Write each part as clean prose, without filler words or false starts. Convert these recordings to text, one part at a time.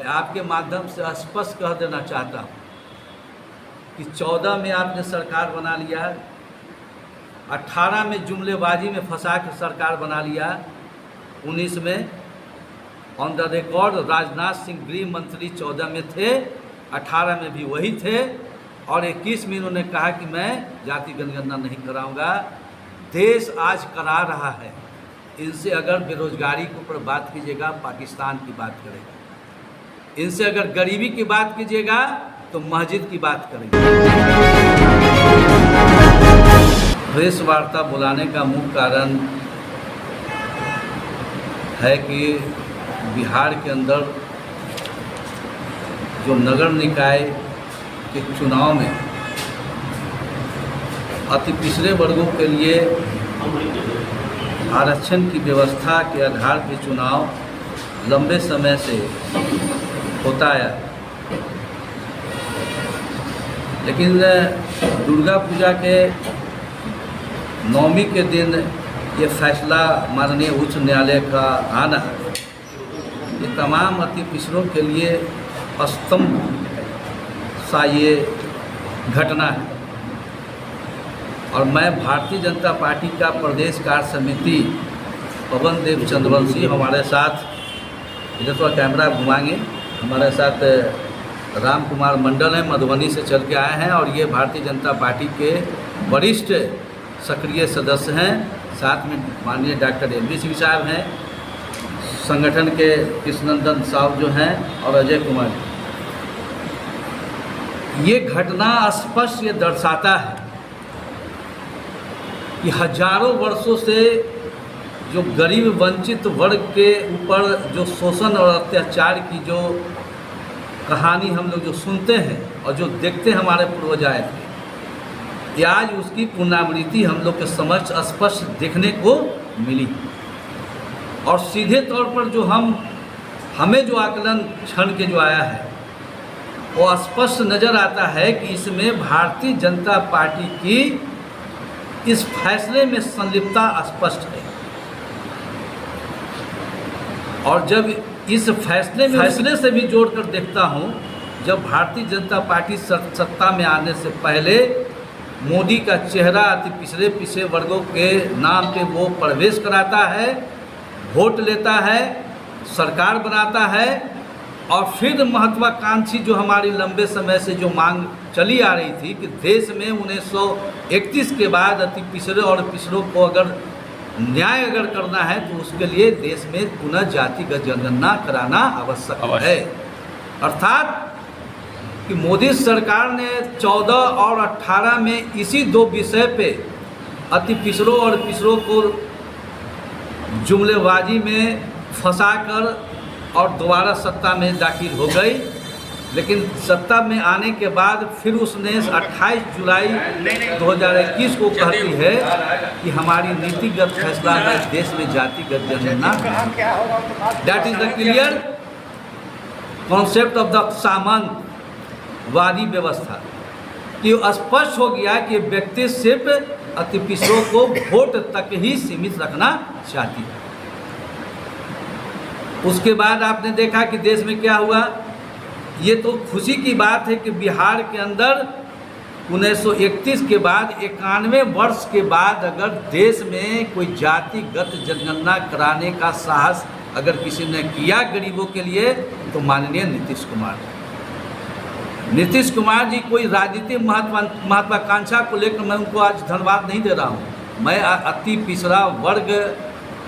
मैं आपके माध्यम से स्पष्ट कह देना चाहता हूँ कि 14 में आपने सरकार बना लिया, 18 में जुमलेबाजी में फंसा के सरकार बना लिया, 19 में on the record Rajnath Singh गृह मंत्री 14 में थे, 18 में भी वही थे और 21 में इन्होंने कहा कि मैं जाति जनगणना नहीं कराऊंगा। देश आज करा रहा है। इनसे अगर बेरोजगारी के ऊपर बात कीजिएगा पाकिस्तान की बात करेगा, इनसे अगर गरीबी की बात कीजिएगा तो मस्जिद की बात करेंगे। प्रेस वार्ता बुलाने का मुख्य कारण है कि बिहार के अंदर जो नगर निकाय के चुनाव में अति पिछड़े वर्गों के लिए आरक्षण की व्यवस्था के आधार पर चुनाव लंबे समय से होता है, लेकिन दुर्गा पूजा के नवमी के दिन ये फैसला माननीय उच्च न्यायालय का आना ये तमाम अति पिछड़ों के लिए स्तंभ सा ये घटना है। और मैं भारतीय जनता पार्टी का प्रदेश कार्य समिति पवन देव चंद्रवंशी हमारे साथ, इधर थोड़ा कैमरा घुमाएंगे, हमारे साथ राम कुमार मंडल हैं, मधुबनी से चल के आए हैं और ये भारतीय जनता पार्टी के वरिष्ठ सक्रिय सदस्य हैं। साथ में माननीय डॉक्टर एल.वी. सिंह साहब हैं, संगठन के कृष्णनंदन साहब जो हैं और अजय कुमार। ये घटना स्पष्ट ये दर्शाता है कि हजारों वर्षों से जो गरीब वंचित वर्ग के ऊपर जो शोषण और अत्याचार की जो कहानी हम लोग जो सुनते हैं और जो देखते हैं हमारे पूर्वज आए थे, ये आज उसकी पुनरावृत्ति हम लोग के समक्ष स्पष्ट देखने को मिली। और सीधे तौर पर जो हमें जो आकलन क्षण के जो आया है वो स्पष्ट नज़र आता है कि इसमें भारतीय जनता पार्टी की इस फैसले में संलिप्तता स्पष्ट है। और जब इस फैसले से भी जोड़कर देखता हूं, जब भारतीय जनता पार्टी सत्ता में आने से पहले मोदी का चेहरा अति पिछड़े वर्गों के नाम पे वो प्रवेश कराता है, वोट लेता है, सरकार बनाता है और फिर महत्वाकांक्षी जो हमारी लंबे समय से जो मांग चली आ रही थी कि देश में 1931 के बाद अति पिछड़े और पिछड़ों को अगर न्याय अगर करना है तो उसके लिए देश में पुनः जातिगत जनगणना कराना आवश्यक है। अर्थात कि मोदी सरकार ने 14 और 18 में इसी दो विषय पे अति पिछड़ों और पिछड़ों को जुमलेबाजी में फंसाकर और दोबारा सत्ता में दाखिल हो गई। लेकिन सत्ता में आने के बाद फिर उसने 28 जुलाई 2021 को कहती है कि हमारी नीतिगत फैसला है देश में जातिगत जनगणना। That is the clear concept of the सामंतवादी व्यवस्था कि स्पष्ट हो गया कि व्यक्ति सिर्फ अति पिछड़ों को वोट तक ही सीमित रखना चाहती है। उसके बाद आपने देखा कि देश में क्या हुआ। ये तो खुशी की बात है कि बिहार के अंदर 1931 के बाद 91 वर्ष के बाद अगर देश में कोई जातिगत जनगणना कराने का साहस अगर किसी ने किया गरीबों के लिए तो माननीय नीतीश कुमार। नीतीश कुमार जी कोई राजनीतिक महत्वाकांक्षा को लेकर मैं उनको आज धन्यवाद नहीं दे रहा हूँ। मैं अति पिछड़ा वर्ग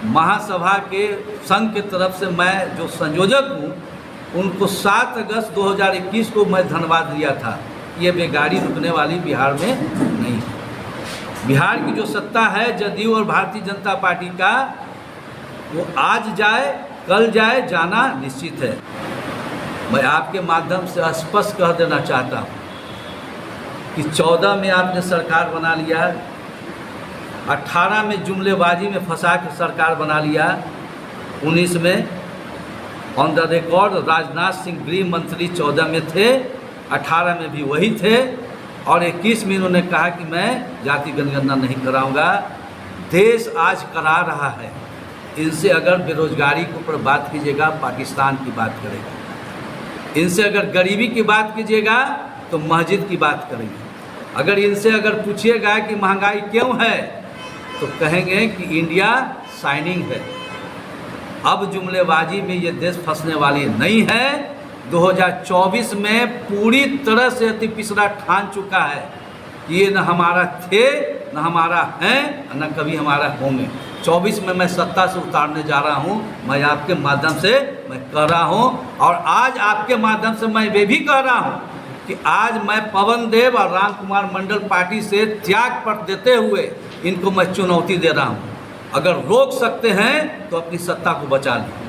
महासभा के संघ की तरफ से मैं जो संयोजक हूँ उनको 7 अगस्त 2021 को मैं धन्यवाद दिया था। ये बेगाड़ी रुकने वाली बिहार में नहीं। बिहार की जो सत्ता है जदयू और भारतीय जनता पार्टी का, वो आज जाए कल जाए, जाना निश्चित है। मैं आपके माध्यम से स्पष्ट कह देना चाहता हूँ कि 14 में आपने सरकार बना लिया, 18 में जुमलेबाजी में फंसा के सरकार बना लिया, 19 में on the record Rajnath Singh गृह मंत्री 14 में थे, 18 में भी वही थे और 21 में इन्होंने कहा कि मैं जाति जनगणना नहीं कराऊंगा। देश आज करा रहा है। इनसे अगर बेरोजगारी के ऊपर बात कीजिएगा पाकिस्तान की बात करेगा, इनसे अगर गरीबी की बात कीजिएगा तो मस्जिद की बात करेंगे। अगर इनसे अगर पूछिएगा कि महंगाई क्यों है तो कहेंगे कि इंडिया शाइनिंग है। अब जुमलेबाजी में ये देश फंसने वाली नहीं है। 2024 में पूरी तरह से अति पिछड़ा ठान चुका है कि ये न हमारा थे, न हमारा हैं, न कभी हमारा होंगे। 24 में मैं सत्ता से उतारने जा रहा हूँ, मैं आपके माध्यम से मैं कह रहा हूँ। और आज आपके माध्यम से मैं ये भी कह रहा हूँ कि आज मैं पवन देव और राम कुमार मंडल पार्टी से त्याग पत्र देते हुए इनको मैं चुनौती दे रहा हूँ। अगर रोक सकते हैं तो अपनी सत्ता को बचा लें।